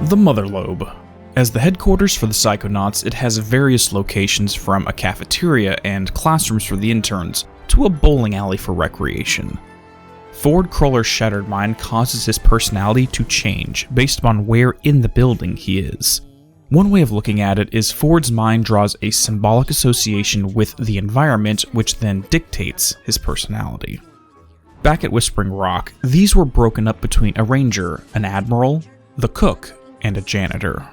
The Mother Lobe. As the headquarters for the Psychonauts, it has various locations from a cafeteria and classrooms for the interns to a bowling alley for recreation. Ford Crueller's shattered mind causes his personality to change based upon where in the building he is. One way of looking at it is Ford's mind draws a symbolic association with the environment, which then dictates his personality. Back at Whispering Rock, these were broken up between a ranger, an admiral, the cook, and a janitor.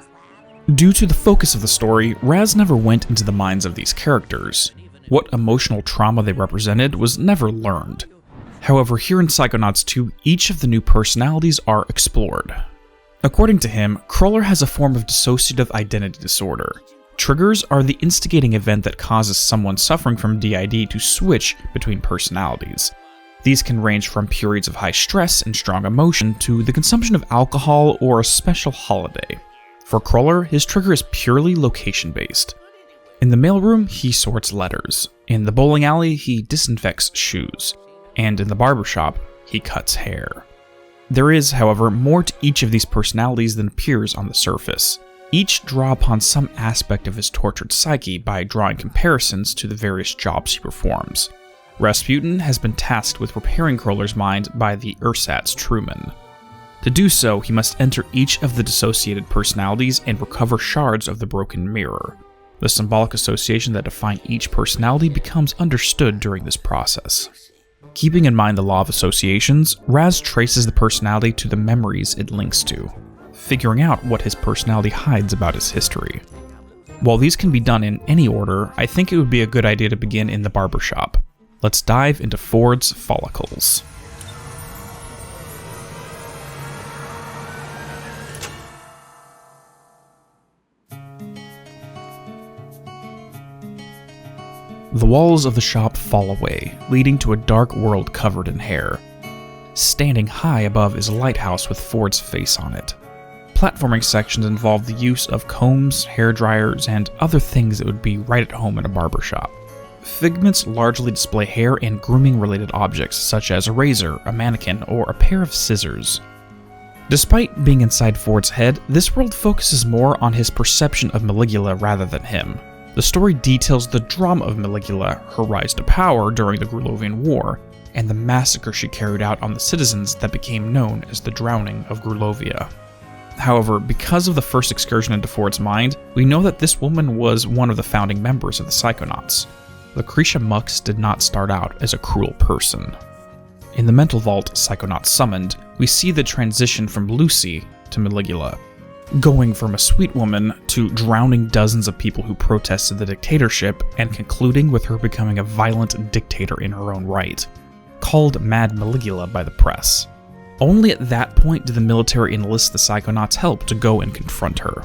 Due to the focus of the story, Raz never went into the minds of these characters. What emotional trauma they represented was never learned. However, here in Psychonauts 2, each of the new personalities are explored. According to him, Crueller has a form of dissociative identity disorder. Triggers are the instigating event that causes someone suffering from DID to switch between personalities. These can range from periods of high stress and strong emotion to the consumption of alcohol or a special holiday. For Crueller, his trigger is purely location-based. In the mailroom, he sorts letters. In the bowling alley, he disinfects shoes. And in the barbershop, he cuts hair. There is, however, more to each of these personalities than appears on the surface. Each draw upon some aspect of his tortured psyche by drawing comparisons to the various jobs he performs. Rasputin has been tasked with repairing Crueller's mind by the ersatz Truman. To do so, he must enter each of the dissociated personalities and recover shards of the broken mirror. The symbolic association that defines each personality becomes understood during this process. Keeping in mind the law of associations, Raz traces the personality to the memories it links to, figuring out what his personality hides about his history. While these can be done in any order, I think it would be a good idea to begin in the barbershop. Let's dive into Ford's Follicles. The walls of the shop fall away, leading to a dark world covered in hair. Standing high above is a lighthouse with Ford's face on it. Platforming sections involve the use of combs, hair dryers, and other things that would be right at home in a barbershop. Figments largely display hair and grooming-related objects such as a razor, a mannequin, or a pair of scissors. Despite being inside Ford's head, this world focuses more on his perception of Maligula rather than him. The story details the drama of Maligula, her rise to power during the Grulovian War, and the massacre she carried out on the citizens that became known as the Drowning of Grulovia. However, because of the first excursion into Ford's mind, we know that this woman was one of the founding members of the Psychonauts. Lucretia Mux did not start out as a cruel person. In the mental vault Psychonauts summoned, we see the transition from Lucy to Maligula, going from a sweet woman to drowning dozens of people who protested the dictatorship and concluding with her becoming a violent dictator in her own right, called Mad Maligula by the press. Only at that point did the military enlist the Psychonauts' help to go and confront her.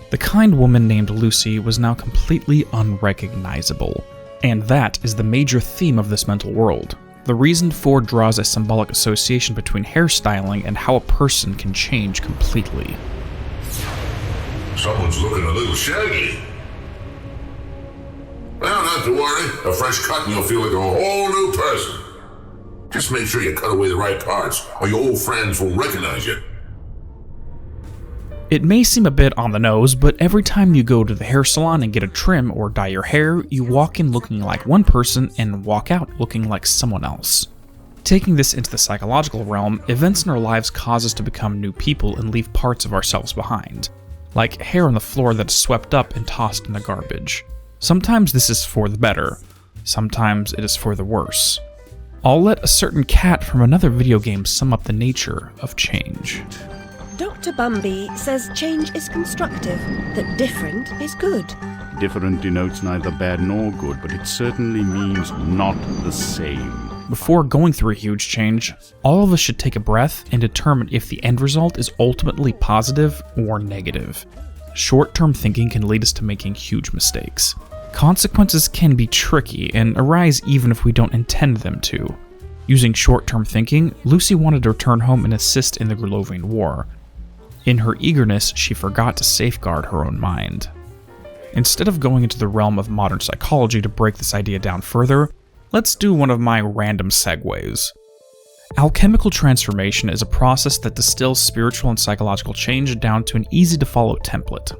The kind woman named Lucy was now completely unrecognizable, and that is the major theme of this mental world. The reason Ford draws a symbolic association between hairstyling and how a person can change completely. Someone's looking a little shaggy. Well, not to worry. A fresh cut and you'll feel like a whole new person. Just make sure you cut away the right parts, or your old friends will recognize you. It may seem a bit on the nose, but every time you go to the hair salon and get a trim or dye your hair, you walk in looking like one person and walk out looking like someone else. Taking this into the psychological realm, events in our lives cause us to become new people and leave parts of ourselves behind, like hair on the floor that's swept up and tossed in the garbage. Sometimes this is for the better, sometimes it is for the worse. I'll let a certain cat from another video game sum up the nature of change. Dr. Bumby says change is constructive, that different is good. Different denotes neither bad nor good, but it certainly means not the same. Before going through a huge change, all of us should take a breath and determine if the end result is ultimately positive or negative. Short-term thinking can lead us to making huge mistakes. Consequences can be tricky and arise even if we don't intend them to. Using short-term thinking, Lucy wanted to return home and assist in the Grulovian War. In her eagerness, she forgot to safeguard her own mind. Instead of going into the realm of modern psychology to break this idea down further, let's do one of my random segues. Alchemical transformation is a process that distills spiritual and psychological change down to an easy-to-follow template.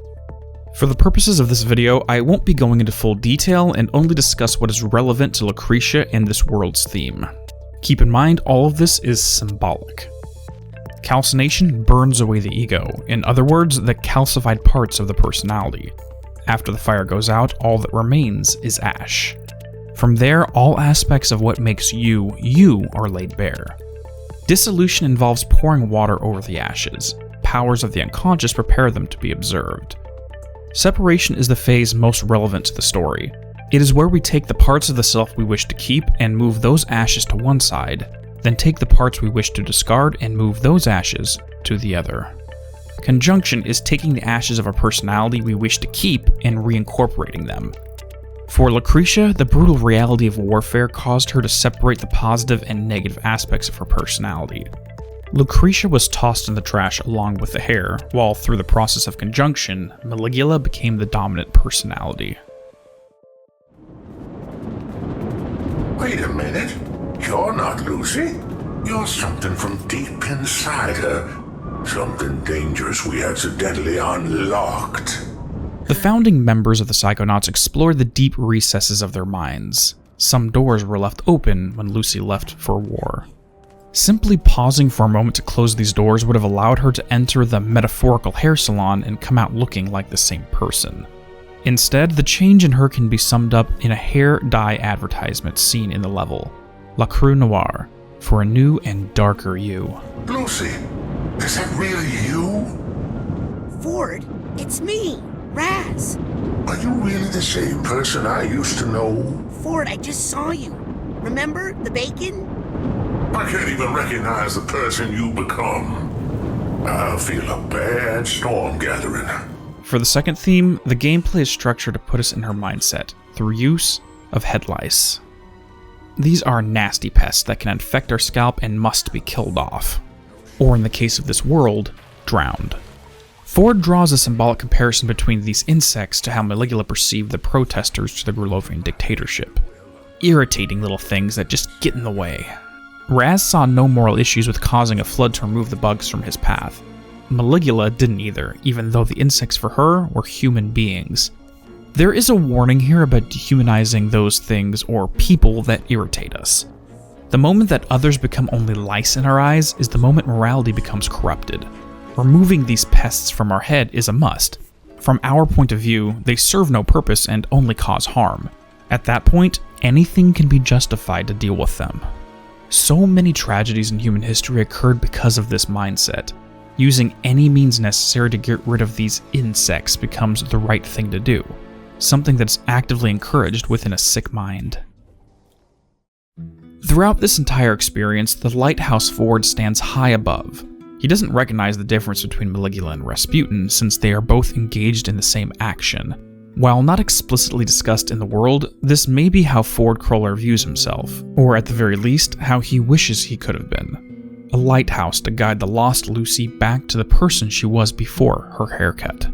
For the purposes of this video, I won't be going into full detail and only discuss what is relevant to Lucretia and this world's theme. Keep in mind, all of this is symbolic. Calcination burns away the ego, in other words, the calcified parts of the personality. After the fire goes out, all that remains is ash. From there, all aspects of what makes you, you are laid bare. Dissolution involves pouring water over the ashes. Powers of the unconscious prepare them to be observed. Separation is the phase most relevant to the story. It is where we take the parts of the self we wish to keep and move those ashes to one side, then take the parts we wish to discard and move those ashes to the other. Conjunction is taking the ashes of a personality we wish to keep and reincorporating them. For Lucretia, the brutal reality of warfare caused her to separate the positive and negative aspects of her personality. Lucretia was tossed in the trash along with the hair, while through the process of conjunction, Maligula became the dominant personality. Wait a minute. You're not Lucy. You're something from deep inside her. Something dangerous we accidentally unlocked. The founding members of the Psychonauts explored the deep recesses of their minds. Some doors were left open when Lucy left for war. Simply pausing for a moment to close these doors would have allowed her to enter the metaphorical hair salon and come out looking like the same person. Instead, the change in her can be summed up in a hair dye advertisement seen in the level. La Crue Noire, for a new and darker you. Lucy, is that really you? Ford, it's me, Raz. Are you really the same person I used to know? Ford, I just saw you. Remember the bacon? I can't even recognize the person you become. I feel a bad storm gathering. For the second theme, the gameplay is structured to put us in her mindset, through use of head lice. These are nasty pests that can infect our scalp and must be killed off. Or in the case of this world, drowned. Ford draws a symbolic comparison between these insects to how Maligula perceived the protesters to the Grulovian dictatorship. Irritating little things that just get in the way. Raz saw no moral issues with causing a flood to remove the bugs from his path. Maligula didn't either, even though the insects for her were human beings. There is a warning here about dehumanizing those things or people that irritate us. The moment that others become only lice in our eyes is the moment morality becomes corrupted. Removing these pests from our head is a must. From our point of view, they serve no purpose and only cause harm. At that point, anything can be justified to deal with them. So many tragedies in human history occurred because of this mindset. Using any means necessary to get rid of these insects becomes the right thing to do, something that's actively encouraged within a sick mind. Throughout this entire experience, the Lighthouse Ford stands high above. He doesn't recognize the difference between Maligula and Rasputin since they are both engaged in the same action. While not explicitly discussed in the world, this may be how Ford Cruller views himself, or at the very least, how he wishes he could have been. A lighthouse to guide the lost Lucy back to the person she was before her haircut.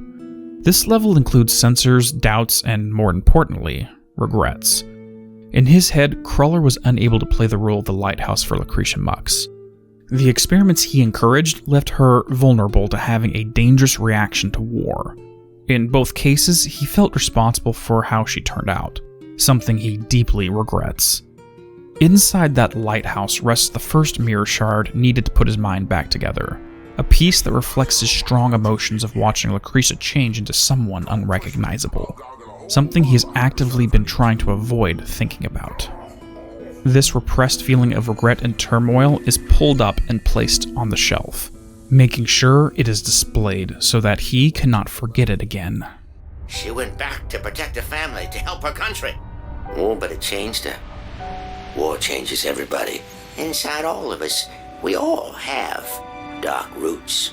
This level includes censors, doubts, and more importantly, regrets. In his head, Cruller was unable to play the role of the lighthouse for Lucretia Mux. The experiments he encouraged left her vulnerable to having a dangerous reaction to war. In both cases, he felt responsible for how she turned out, something he deeply regrets. Inside that lighthouse rests the first mirror shard needed to put his mind back together, a piece that reflects his strong emotions of watching Lucretia change into someone unrecognizable, something he has actively been trying to avoid thinking about. This repressed feeling of regret and turmoil is pulled up and placed on the shelf, making sure it is displayed so that he cannot forget it again. She went back to protect her family, to help her country. Oh, but it changed her. War changes everybody. Inside all of us, we all have dark roots.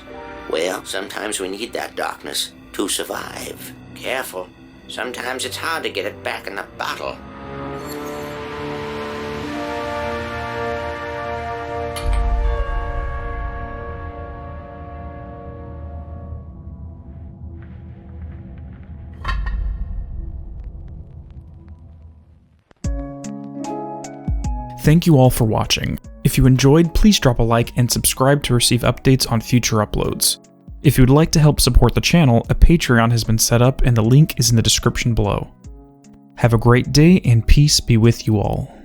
Well, sometimes we need that darkness to survive. Careful. Sometimes it's hard to get it back in the bottle. Thank you all for watching. If you enjoyed, please drop a like and subscribe to receive updates on future uploads. If you would like to help support the channel, a Patreon has been set up and the link is in the description below. Have a great day and peace be with you all.